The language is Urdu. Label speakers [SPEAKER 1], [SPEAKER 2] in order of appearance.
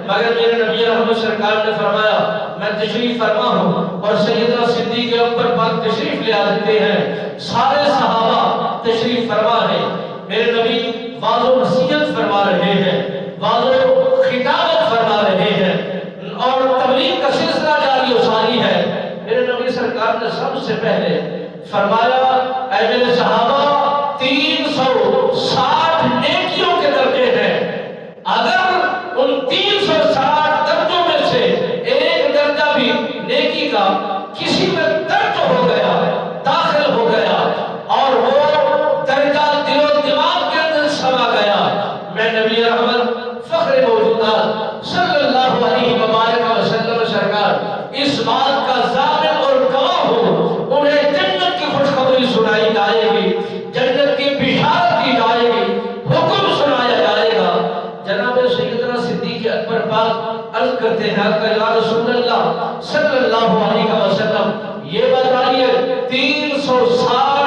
[SPEAKER 1] مگر میرے نبی رحمت سرکار نے فرمایا میں تشریف فرما ہوں، اور سیدنا صدیق اکبر پاک تشریف لے آتے ہیں، سارے صحابہ تشریف فرما ہے، میرے نبی واضح و نصیحت فرما رہے ہیں، واضح و خطابت فرما رہے ہیں، اور تبلیغ کا سلسلہ جاری و ساری ہے۔ میرے نبی سرکار نے سب سے پہلے فرمایا اے میرے صحابہ 360 نیکیوں کے درجے ہیں، اگر ان 360 درجوں میں سے ایک درجہ بھی نیکی کا کسی میں درج ہو گیا، داخل ہو گیا، اور وہ درجہ دل و دماغ کے اندر سما گیا، میں نبی رحمت فخر موجودات صلی اللہ علیہ وآلہ وسلم سرکار اس بات کا ضامن اور گواہ ہوں، انہیں جنت کی خوشخبری سنائی جائے گی، جنت کی بشارت دی جائے گی، حکم سنایا جائے گا۔ جناب سیدنا صدیق اکبر پاک عرض کرتے ہیں کہ یا رسول اللہ صلی اللہ علیہ وسلم یہ بتائیے 360